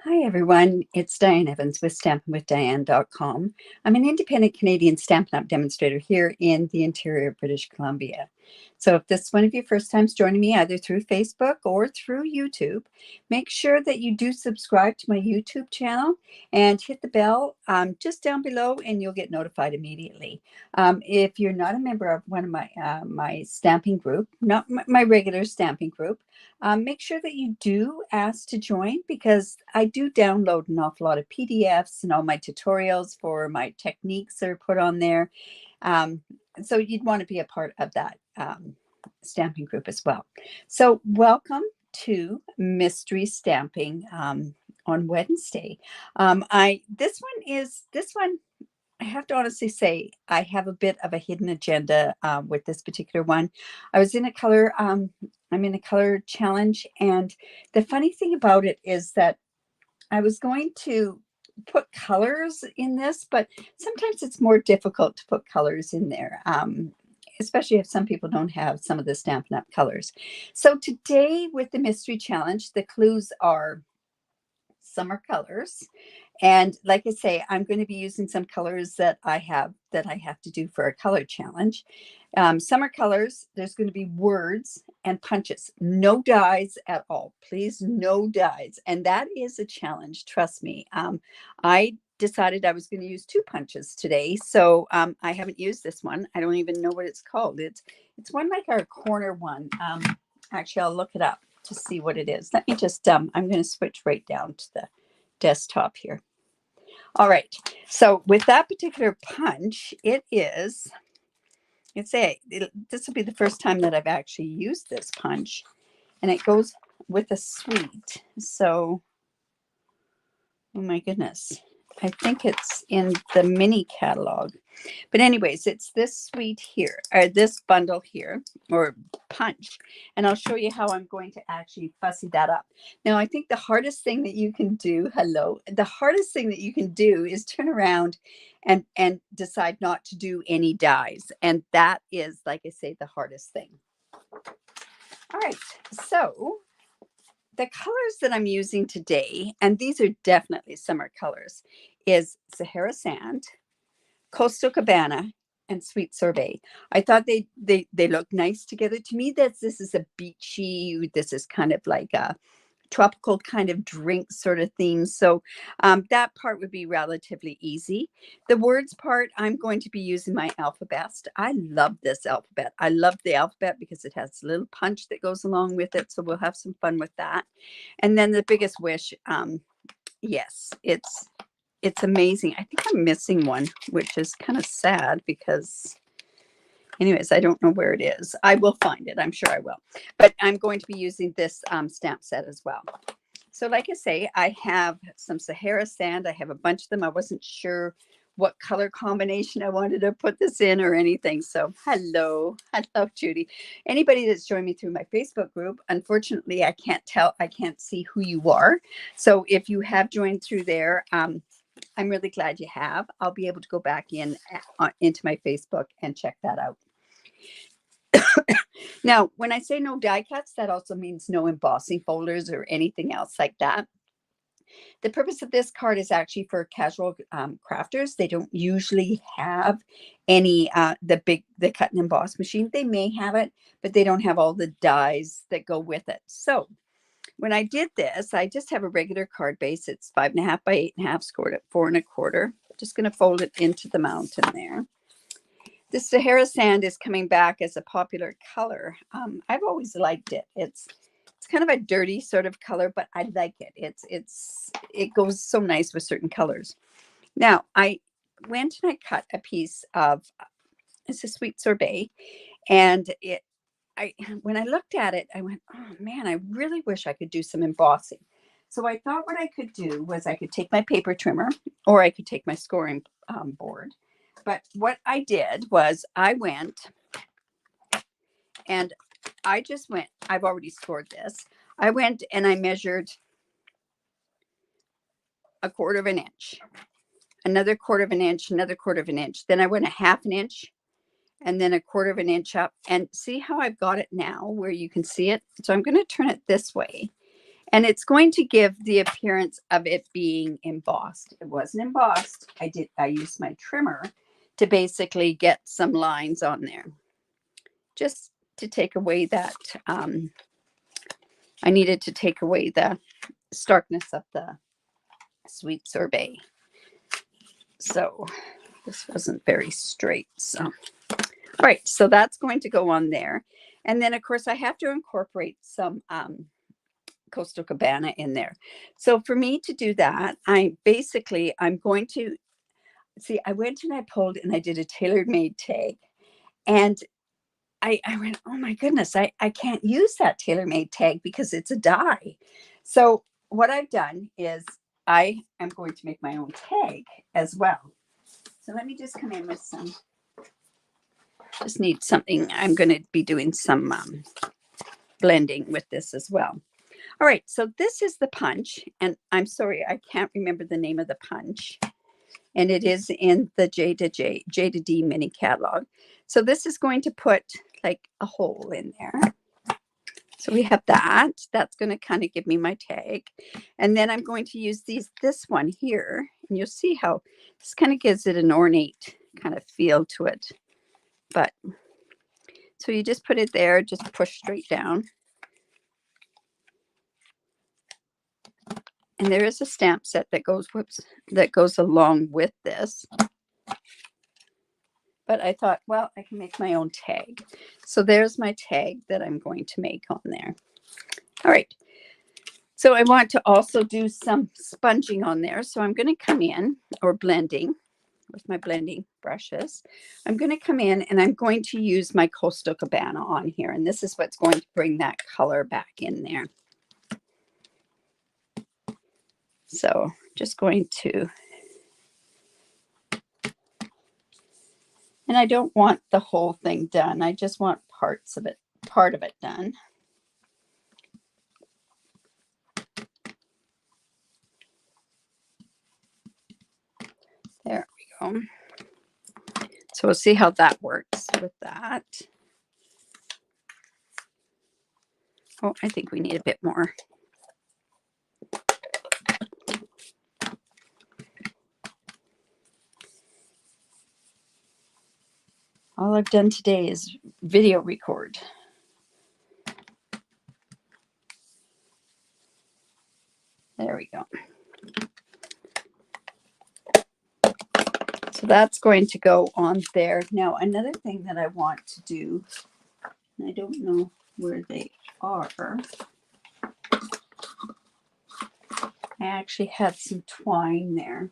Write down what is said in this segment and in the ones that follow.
Hi everyone, it's Diane Evans with stampinwithdiane.com. I'm an independent Canadian Stampin' Up demonstrator here in the interior of British Columbia. So if this is one of your first times joining me either through Facebook or through YouTube, make sure that you do subscribe to my YouTube channel and hit the bell just down below and you'll get notified immediately. If you're not a member of one of my stamping group, not my regular stamping group, make sure that you do ask to join because I do download an awful lot of PDFs and all my tutorials for my techniques are put on there. So you'd want to be a part of that stamping group as well. So welcome to Mystery Stamping on Wednesday. This one I have to honestly say I have a bit of a hidden agenda with this particular one. I was in a color, I'm in a color challenge, and the funny thing about it is that I was going to put colors in this, but sometimes it's more difficult to put colors in there, especially if some people don't have some of the Stampin' Up colors. So today with the mystery challenge, the clues are summer colors. And like I say, I'm going to be using some colors that I have to do for a color challenge. Summer colors, there's going to be words and punches. No dies at all. Please, no dies. And that is a challenge, trust me. I decided I was going to use 2 punches today. So I haven't used this one. I don't even know what it's called. It's one like our corner one. Actually, I'll look it up to see what it is. Let me just, I'm going to switch right down to the desktop here. All right, so with that particular punch, this will be the first time that I've actually used this punch, and it goes with a sweet. So, oh my goodness, I think it's in the mini catalog. But anyways, it's this suite here, or this bundle here, or punch. And I'll show you how I'm going to actually fussy that up. Now, I think the hardest thing that you can do, the hardest thing that you can do is turn around and decide not to do any dies. And that is, like I say, the hardest thing. All right, so the colors that I'm using today, and these are definitely summer colors, is Sahara Sand, Coastal Cabana, and Sweet Sorbet. I thought they look nice together. To me, this is a beachy, this is kind of like a tropical kind of drink sort of theme. So that part would be relatively easy. The words part, I'm going to be using my Alphabest. I love this alphabet. I love the alphabet because it has a little punch that goes along with it. So we'll have some fun with that. And then the biggest wish, yes, it's amazing. I think I'm missing one, which is kind of sad because anyways, I don't know where it is. I will find it. I'm sure I will. But I'm going to be using this stamp set as well. So like I say, I have some Sahara Sand. I have a bunch of them. I wasn't sure what color combination I wanted to put this in or anything. So hello, Judy. Anybody that's joined me through my Facebook group, unfortunately, I can't see who you are. So if you have joined through there, I'm really glad you have. I'll be able to go back into my Facebook and check that out. Now, when I say no die cuts, that also means no embossing folders or anything else like that. The purpose of this card is actually for casual crafters. They don't usually have any, the cut and emboss machine. They may have it, but they don't have all the dies that go with it. So when I did this, I just have a regular card base. It's 5.5 by 8.5, scored at 4 1/4. Just going to fold it into the mountain there. The Sahara Sand is coming back as a popular color. I've always liked it. It's kind of a dirty sort of color, but I like it. It goes so nice with certain colors. Now I went and I cut a piece of it's a Sweet Sorbet, and when I looked at it, I went, oh man, I really wish I could do some embossing. So I thought what I could do was I could take my paper trimmer or I could take my scoring board. But what I did was I went and I've already scored this. I went and I measured 1/4 inch, another 1/4 inch, another 1/4 inch. Then I went 1/2 inch and then 1/4 inch up. And see how I've got it now where you can see it? So I'm going to turn it this way. And it's going to give the appearance of it being embossed. It wasn't embossed. I used my trimmer to basically get some lines on there, just to take away that, I needed to take away the starkness of the sweet sorbet. So this wasn't very straight. So, all right, so that's going to go on there. And then, of course, I have to incorporate some Coastal Cabana in there. So for me to do that, I'm going to, see, I went and I pulled and I did a tailor-made tag. And I went, oh my goodness, I can't use that tailor-made tag because it's a die. So what I've done is I am going to make my own tag as well. So let me just come in with some, just need something. I'm going to be doing some blending with this as well. All right, so this is the punch, and I'm sorry, I can't remember the name of the punch. And it is in the J to D mini catalog. So this is going to put like a hole in there. So we have that. That's going to kind of give me my tag. And then I'm going to use this one here. And you'll see how this kind of gives it an ornate kind of feel to it. But so you just put it there, just push straight down. And there is a stamp set that goes along with this. But I thought, well, I can make my own tag. So there's my tag that I'm going to make on there. All right. So I want to also do some sponging on there. So I'm going to come in, or blending with my blending brushes. I'm going to come in and I'm going to use my Coastal Cabana on here. And this is what's going to bring that color back in there. So just going to, and I don't want the whole thing done. I just want part of it done. There we go. So we'll see how that works with that. Oh, I think we need a bit more. All I've done today is video record. There we go. So that's going to go on there. Now, another thing that I want to do, and I don't know where they are. I actually had some twine there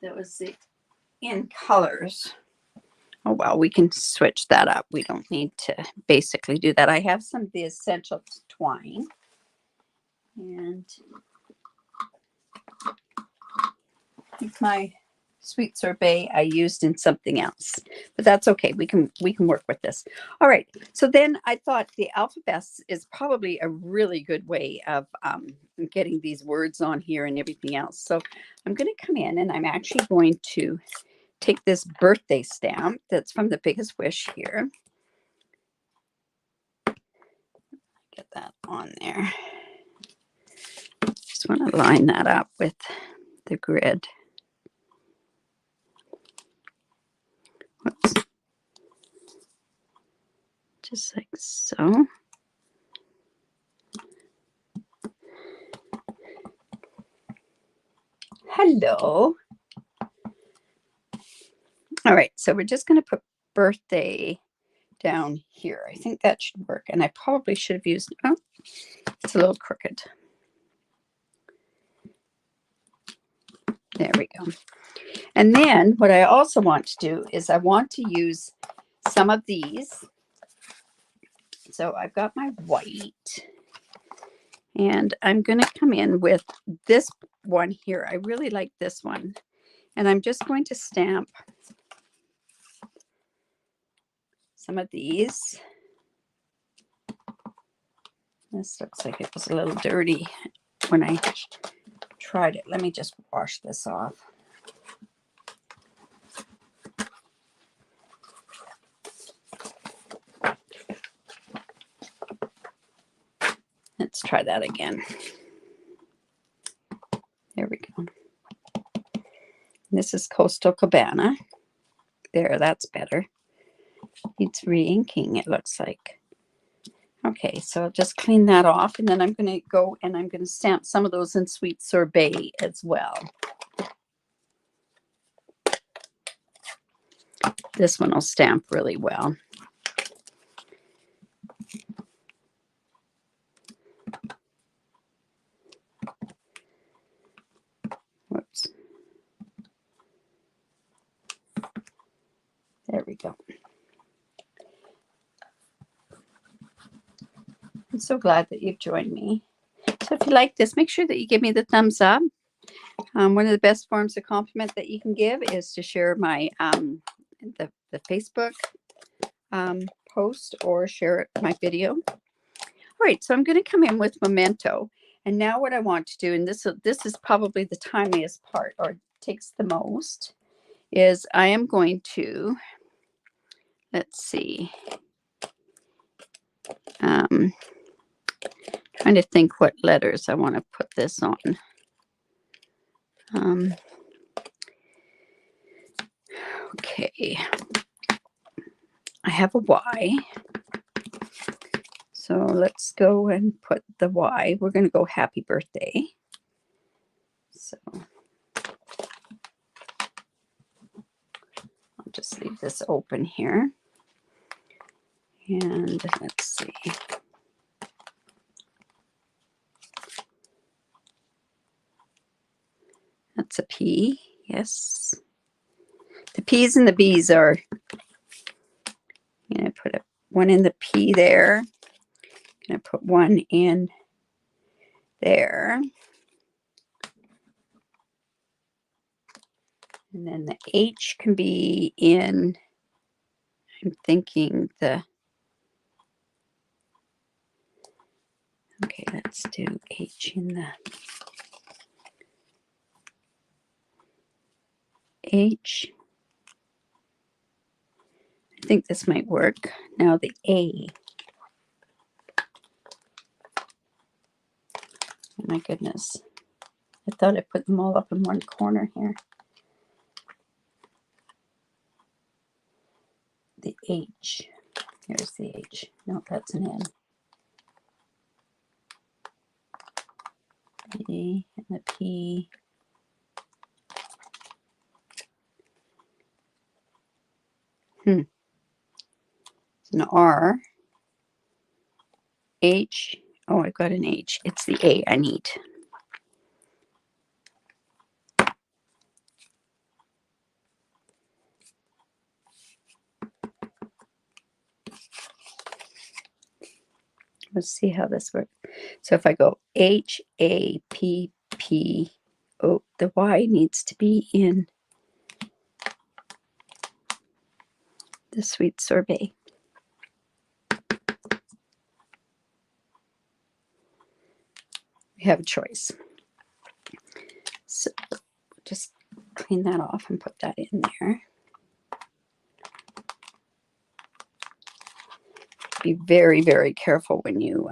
that was in colors. Oh, well, we can switch that up. We don't need to basically do that. I have some of the essential twine. And with my sweet sorbet, I used in something else. But that's okay. We can work with this. All right. So then I thought the Alphabest is probably a really good way of getting these words on here and everything else. So I'm going to come in and I'm actually going to take this birthday stamp that's from the Biggest Wish here. Get that on there. Just want to line that up with the grid. Whoops. Just like so. Hello. All right, so we're just going to put birthday down here. I think that should work. And I probably should have used, oh, it's a little crooked. There we go. And then what I also want to do is I want to use some of these. So I've got my white. And I'm going to come in with this one here. I really like this one. And I'm just going to stamp some of these. This looks like it was a little dirty when I tried it. Let me just wash this off. It's let's try that again. There we go. This is Coastal Cabana. There, that's better. It's re-inking, it looks like. Okay, so I'll just clean that off, and then I'm going to go and I'm going to stamp some of those in Sweet Sorbet as well. This one will stamp really well. Whoops. There we go. I'm so glad that you've joined me. So if you like this, make sure that you give me the thumbs up. One of the best forms of compliment that you can give is to share my the Facebook post or share my video. All right, so I'm going to come in with Memento. And now what I want to do, and this is probably the tiniest part, or takes the most, is I am going to, let's see, trying to think what letters I want to put this on. Okay, I have a Y. So let's go and put the Y. We're going to go happy birthday. So I'll just leave this open here. And let's see. That's a P. Yes. The P's and the B's are, I'm going to put one in the P there. I'm going to put one in there. And then the H can be in, I'm thinking the, okay, let's do H in the H. I think this might work. Now the A. Oh my goodness. I thought I put them all up in one corner here. The H. Here's the H. No, that's an N. E and the P. It's an R. H. Oh, I got an H. It's the A I need. Let's see how this works. So if I go H, A, P, P, oh, the Y needs to be in the Sweet Sorbet. We have a choice. So just clean that off and put that in there. Be very, very careful when you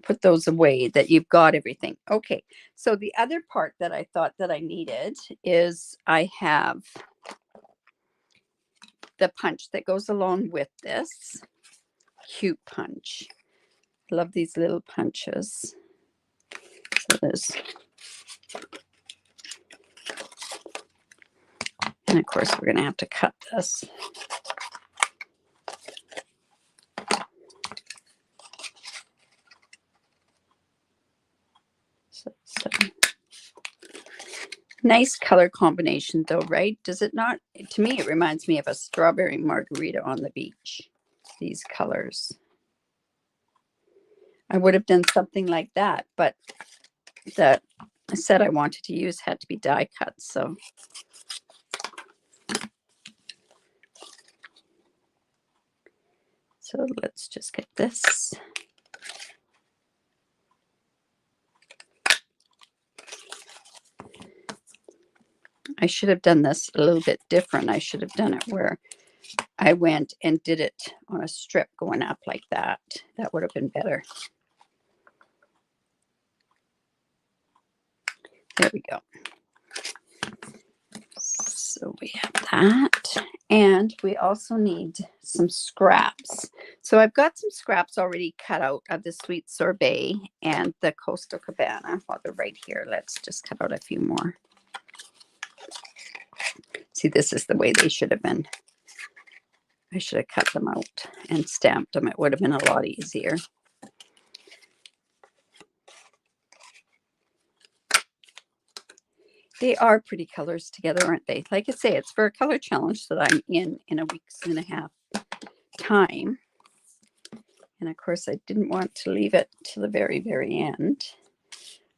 put those away that you've got everything. Okay, so the other part that I thought that I needed is I have the punch that goes along with this. Cute punch. I love these little punches. So there's, and of course we're going to have to cut this. So nice color combination though, right? Does it not? To me, it reminds me of a strawberry margarita on the beach. These colors. I would have done something like that, but the set I wanted to use had to be die cut. So let's just get this. I should have done this a little bit different. I should have done it where I went and did it on a strip going up like that. That would have been better. There we go. So we have that. And we also need some scraps. So I've got some scraps already cut out of the Sweet Sorbet and the Coastal Cabana. Well, they're right here. Let's just cut out a few more. See, this is the way they should have been. I should have cut them out and stamped them. It would have been a lot easier. They are pretty colors together, aren't they? Like I say, it's for a color challenge that I'm in a week's and a half time. And of course, I didn't want to leave it to the very, very end.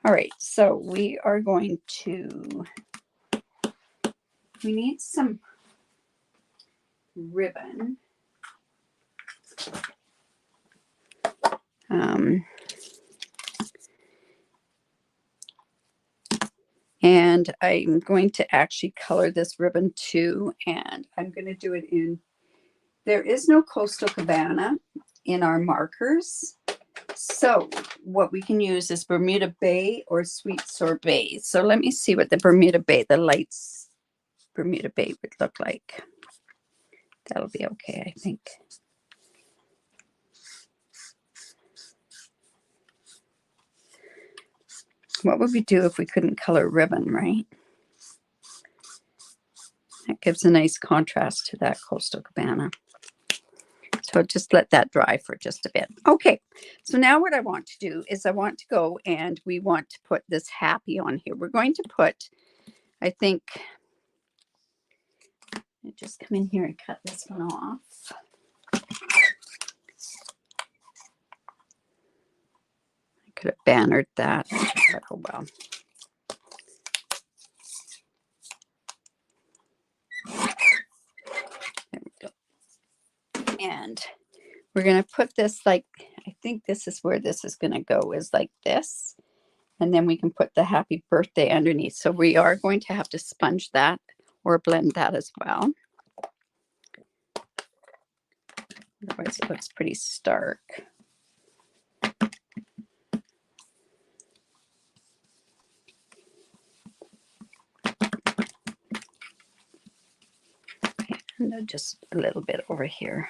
All right, so we are going to, we need some ribbon. And I'm going to actually color this ribbon too. And I'm going to do it in, there is no Coastal Cabana in our markers. So what we can use is Bermuda Bay or Sweet Sorbet. So let me see what the Bermuda Bay, the lights Bermuda Bay would look like. That'll be okay, I think. What would we do if we couldn't color ribbon, right? That gives a nice contrast to that Coastal Cabana. So just let that dry for just a bit. Okay, so now what I want to do is I want to go and we want to put this happy on here. We're going to put, I think, I just come in here and cut this one off. I could have bannered that, but oh well. There we go. And we're going to put this like, I think this is where this is going to go, is like this. And then we can put the happy birthday underneath. So we are going to have to sponge that or blend that as well. Otherwise it looks pretty stark. And just a little bit over here.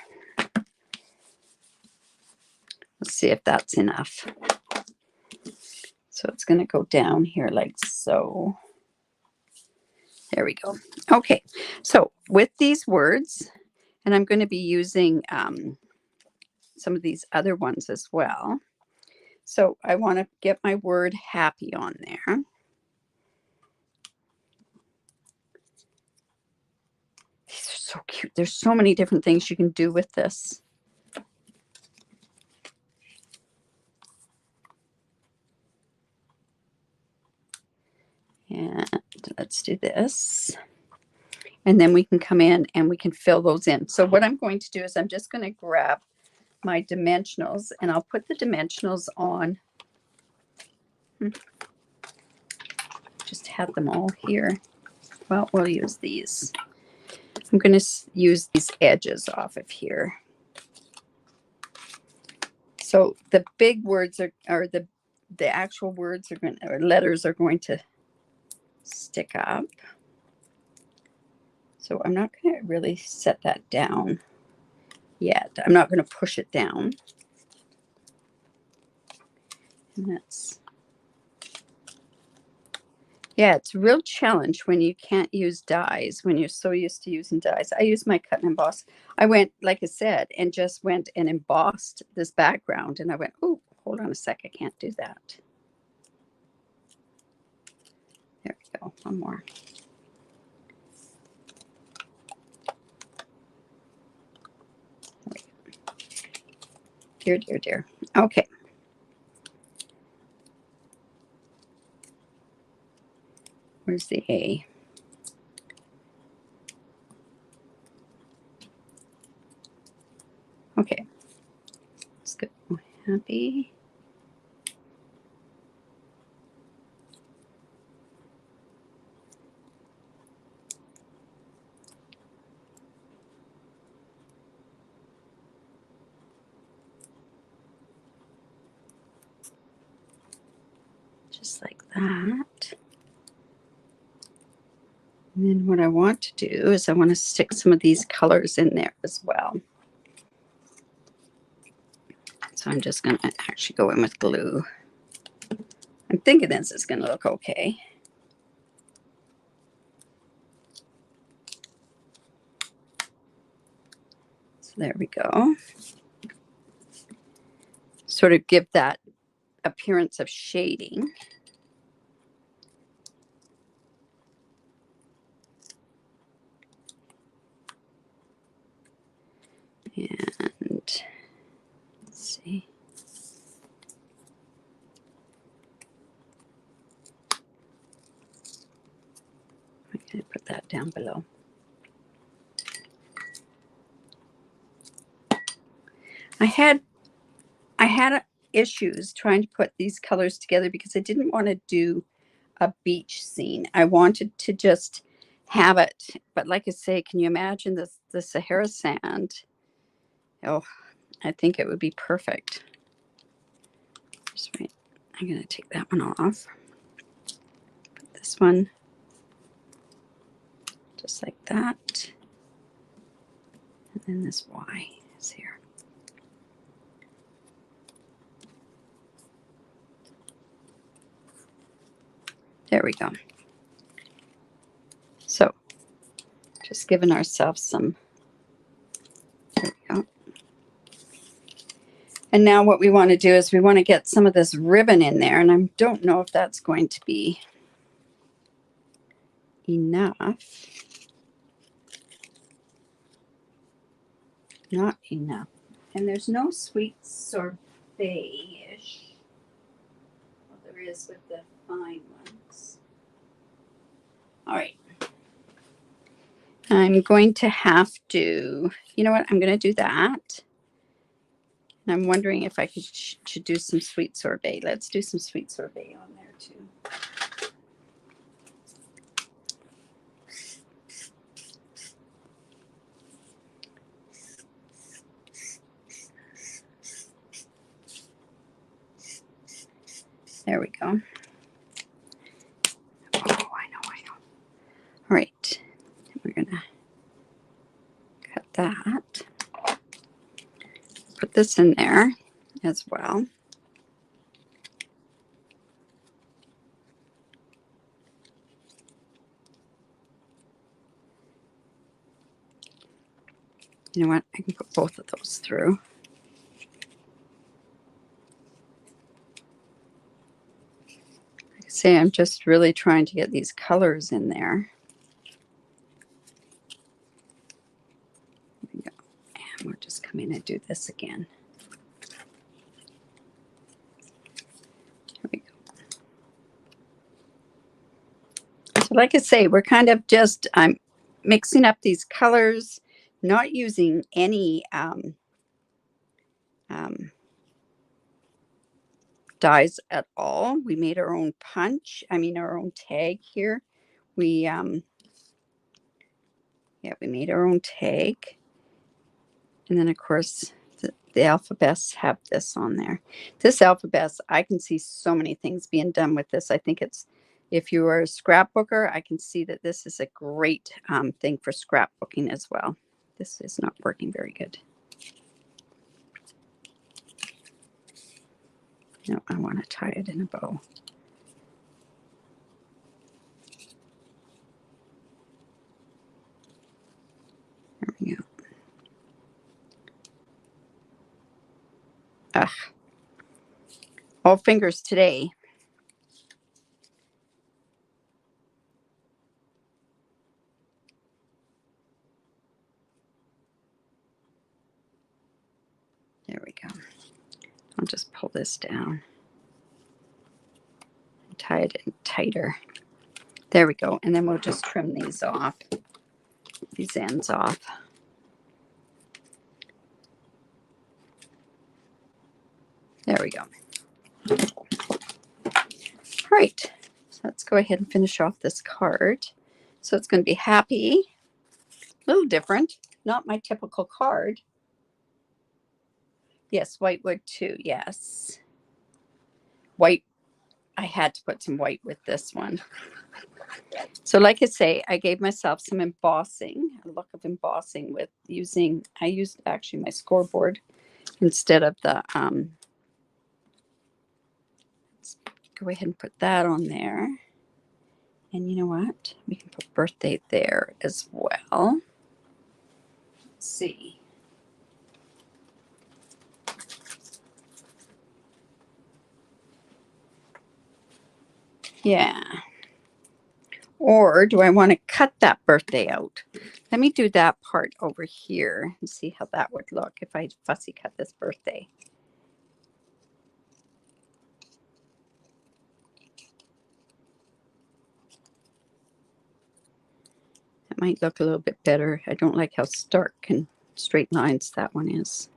Let's see if that's enough. So it's going to go down here like so. There we go. Okay, so with these words, and I'm going to be using some of these other ones as well. So I want to get my word happy on there. These are so cute. There's so many different things you can do with this. And let's do this. And then we can come in and we can fill those in. So what I'm going to do is I'm just going to grab my dimensionals and I'll put the dimensionals on. Just have them all here. Well, we'll use these. I'm going to use these edges off of here. So the big words are the actual words are going to, or letters are going to stick up. So I'm not going to really set that down yet. I'm not going to push it down. And that's, yeah, it's a real challenge when you can't use dies, when you're so used to using dies. I use my cut and emboss. I went, like I said, and just went and embossed this background. And I went, oh, hold on a sec. I can't do that. There we go. One more. Dear, dear, dear. Okay. Where's the A? Okay. Let's go. Happy. just like that. And then what I want to do is I want to stick some of these colors in there as well. So I'm just going to actually go in with glue. I'm thinking this is going to look okay. So there we go. Sort of give that appearance of shading. And let's see. I'm going to put that down below. I had issues trying to put these colors together because I didn't want to do a beach scene. I wanted to just have it, but like I say, can you imagine the Sahara sand? Oh, I think it would be perfect. Just wait. I'm going to take that one off. Put this one just like that. And then this Y is here. There we go. So just giving ourselves some, there we go. And now what we want to do is we want to get some of this ribbon in there, and I don't know if that's going to be enough. Not enough. And there's no sweet sorbet-ish. Well, there is with the fine ones. All right. I'm going to have to, you know what? I'm going to do that. And I'm wondering if I should do some sweet sorbet. Let's do some sweet sorbet on there too. There we go. Oh, I know. All right. We're going to cut that. Put this in there as well. You know what? I can put both of those through. Like I say, I'm just really trying to get these colors in there. There we go. And we'll just come in and do this again. There we go. So like I say, we're kind of just, I'm mixing up these colors, not using any dyes at all. We made our own punch. I mean, our own tag here. We made our own tag. And then of course the Alphabets have this on there. This Alphabets, I can see so many things being done with this. I think it's, if you are a scrapbooker, I can see that this is a great thing for scrapbooking as well. This is not working very good. No, I want to tie it in a bow. There we go. Ugh. All fingers today. There we go. I'll just pull this down and tie it in tighter. There we go. And then we'll just trim these off, these ends off. There we go. All right. So let's go ahead and finish off this card. So it's going to be happy. A little different. Not my typical card. Yes, white wood too. Yes. White I had to put some white with this one. So like I say, I gave myself some embossing, a look of embossing with using, I used actually my scoreboard instead of the, let's go ahead and put that on there. And you know what? We can put birthday there as well. Let's see. Yeah. Or do I want to cut that birthday out? Let me do that part over here and see how that would look if I fussy cut this birthday. That might look a little bit better. I don't like how stark and straight lines that one is.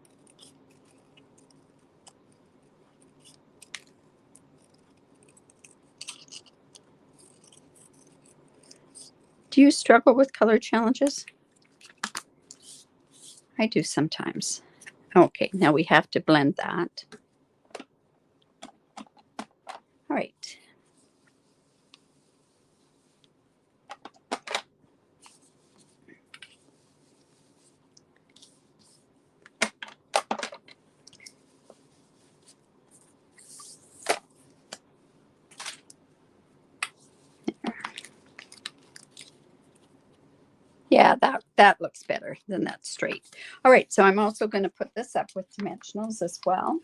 Do you struggle with color challenges? I do sometimes. Okay, now we have to blend that. All right. Yeah, that looks better than that straight. All right, so I'm also going to put this up with dimensionals as well.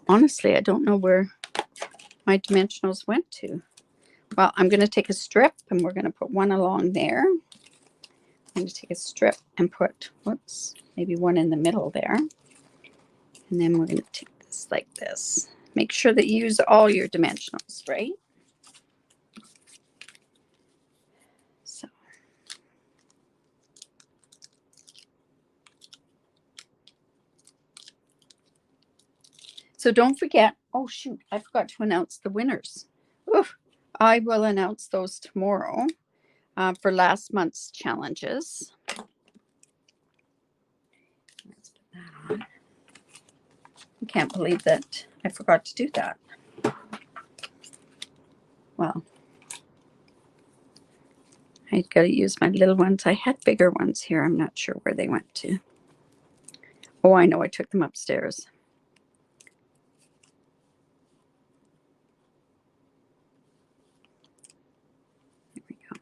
Honestly, I don't know where my dimensionals went to. Well, I'm going to take a strip and we're going to put one along there. I'm going to take a strip and put, whoops, maybe one in the middle there. And then we're going to take this like this. Make sure that you use all your dimensionals, right? So don't forget, oh shoot, I forgot to announce the winners. Oof, I will announce those tomorrow for last month's challenges. Let's put that on. I can't believe that I forgot to do that. Well, I got to use my little ones. I had bigger ones here. I'm not sure where they went to. Oh, I know. I took them upstairs. There we go.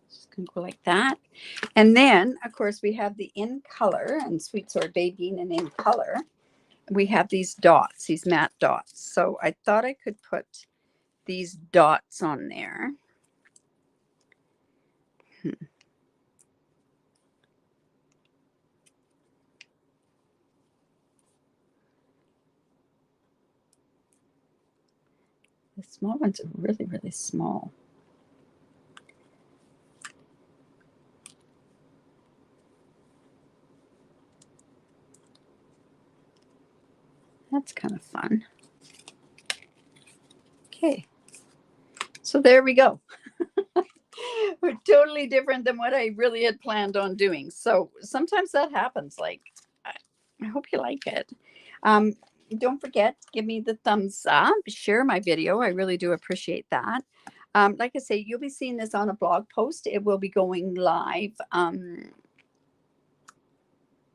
Just going to go like that. And then, of course, we have the in color and Sweet Sour Baking and in color. We have these dots, these matte dots. So I thought I could put these dots on there. The small ones are really, really small. That's kind of fun. Okay. So there we go. We're totally different than what I really had planned on doing. So sometimes that happens. Like, I hope you like it. Don't forget, give me the thumbs up, share my video. I really do appreciate that. Like I say, you'll be seeing this on a blog post. It will be going live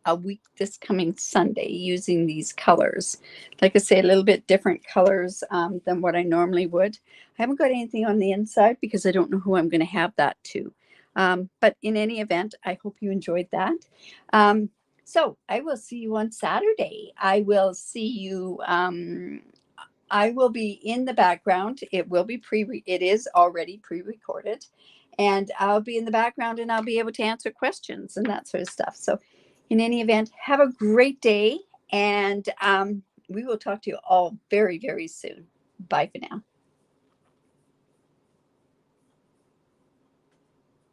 a week this coming Sunday using these colors. Like I say, a little bit different colors than what I normally would. I haven't got anything on the inside because I don't know who I'm going to have that to. But in any event, I hope you enjoyed that. So I will see you on Saturday. I will see you. I will be in the background. It will be it is already pre-recorded, and I'll be in the background and I'll be able to answer questions and that sort of stuff. So in any event, have a great day, and we will talk to you all very, very soon. Bye for now.